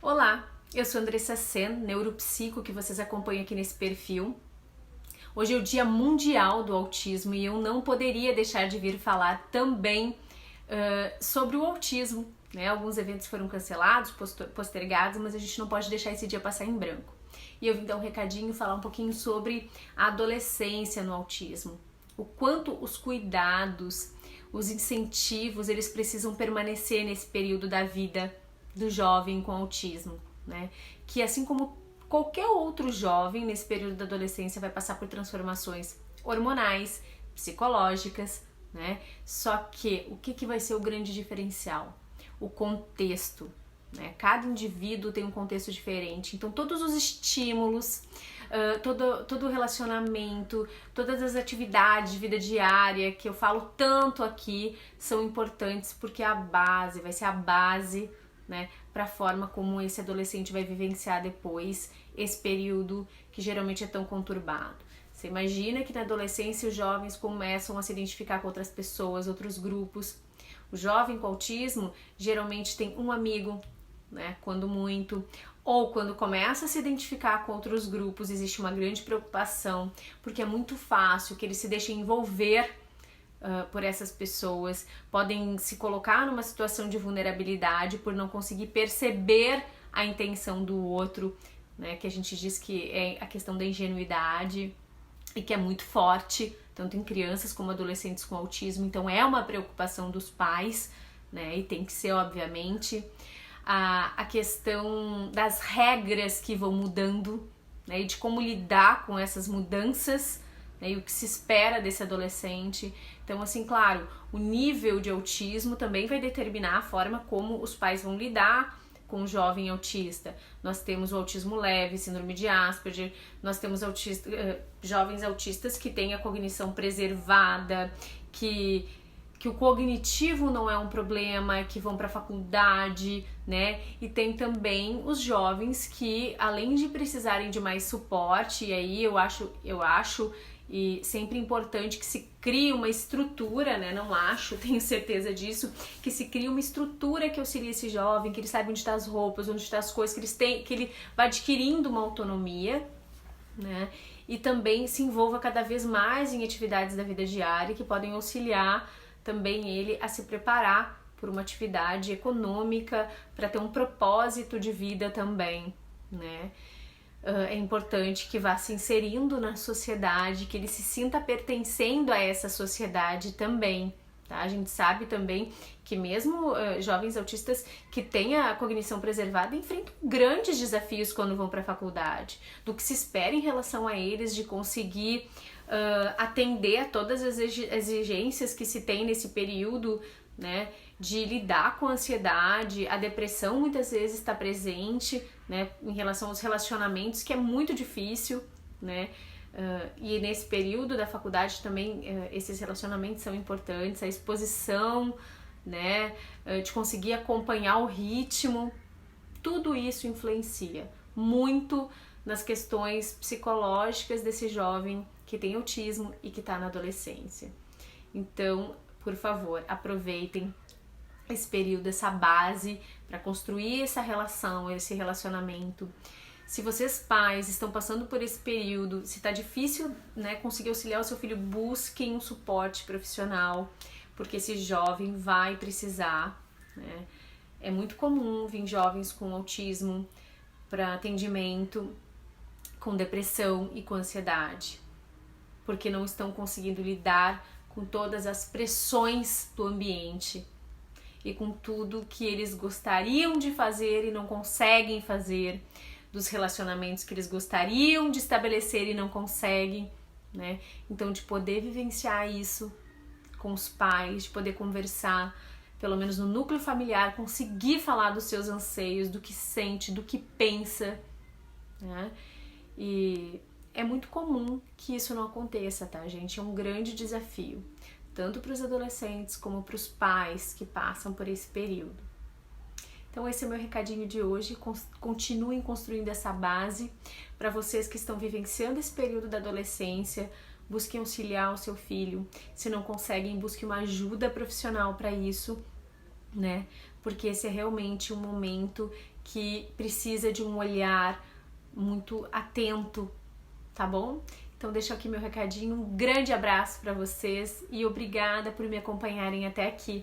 Olá, eu sou Andressa Sen, neuropsico, que vocês acompanham aqui nesse perfil. Hoje é o Dia Mundial do Autismo e eu não poderia deixar de vir falar também sobre o autismo, né? Alguns eventos foram cancelados, postergados, mas a gente não pode deixar esse dia passar em branco. E eu vim dar um recadinho, falar um pouquinho sobre a adolescência no autismo. O quanto os cuidados, os incentivos, eles precisam permanecer nesse período da vida do jovem com autismo, né? Que assim como qualquer outro jovem nesse período da adolescência vai passar por transformações hormonais, psicológicas, né? Só que o que vai ser o grande diferencial? O contexto, né? Cada indivíduo tem um contexto diferente, então todos os estímulos, todo o relacionamento, todas as atividades de vida diária que eu falo tanto aqui são importantes porque vai ser a base, né, para a forma como esse adolescente vai vivenciar depois esse período que geralmente é tão conturbado. Você imagina que na adolescência os jovens começam a se identificar com outras pessoas, outros grupos. O jovem com autismo geralmente tem um amigo, né, quando muito, ou quando começa a se identificar com outros grupos, existe uma grande preocupação, porque é muito fácil que ele se deixe envolver por essas pessoas, podem se colocar numa situação de vulnerabilidade por não conseguir perceber a intenção do outro, né, que a gente diz que é a questão da ingenuidade e que é muito forte, tanto em crianças como adolescentes com autismo, então é uma preocupação dos pais, né, e tem que ser, obviamente, a questão das regras que vão mudando, né, e de como lidar com essas mudanças, né, e o que se espera desse adolescente. Então, assim, claro, o nível de autismo também vai determinar a forma como os pais vão lidar com o jovem autista. Nós temos o autismo leve, síndrome de Asperger, nós temos jovens autistas que têm a cognição preservada, que o cognitivo não é um problema, que vão para a faculdade, né? E tem também os jovens que, além de precisarem de mais suporte, e aí eu acho e sempre importante que se crie uma estrutura, né? Não acho, tenho certeza disso, que se crie uma estrutura que auxilie esse jovem, que ele saiba onde estão as roupas, onde estão as coisas, que ele vá adquirindo uma autonomia, né? E também se envolva cada vez mais em atividades da vida diária que podem auxiliar também ele a se preparar por uma atividade econômica, para ter um propósito de vida também, né? É importante que vá se inserindo na sociedade, que ele se sinta pertencendo a essa sociedade também, tá? A gente sabe também que mesmo jovens autistas que têm a cognição preservada enfrentam grandes desafios quando vão para a faculdade, do que se espera em relação a eles de conseguir atender a todas as exigências que se tem nesse período, né, de lidar com a ansiedade. A depressão muitas vezes está presente, né, em relação aos relacionamentos, que é muito difícil, né, e nesse período da faculdade também esses relacionamentos são importantes, a exposição, né, de conseguir acompanhar o ritmo, tudo isso influencia muito nas questões psicológicas desse jovem que tem autismo e que está na adolescência. Então, por favor, aproveitem esse período, essa base para construir essa relação, esse relacionamento. Se vocês pais estão passando por esse período, se está difícil, né, conseguir auxiliar o seu filho, busquem um suporte profissional, porque esse jovem vai precisar, né? É muito comum vir jovens com autismo para atendimento, com depressão e com ansiedade, porque não estão conseguindo lidar com todas as pressões do ambiente e com tudo que eles gostariam de fazer e não conseguem fazer, dos relacionamentos que eles gostariam de estabelecer e não conseguem, né? Então, de poder vivenciar isso com os pais, de poder conversar, pelo menos no núcleo familiar, conseguir falar dos seus anseios, do que sente, do que pensa, né? E é muito comum que isso não aconteça, tá, gente? É um grande desafio, tanto para os adolescentes como para os pais que passam por esse período. Então esse é o meu recadinho de hoje. Continuem construindo essa base para vocês que estão vivenciando esse período da adolescência. Busquem auxiliar o seu filho. Se não conseguem, busquem uma ajuda profissional para isso, né? Porque esse é realmente um momento que precisa de um olhar muito atento, tá bom? Então deixo aqui meu recadinho, um grande abraço para vocês e obrigada por me acompanharem até aqui.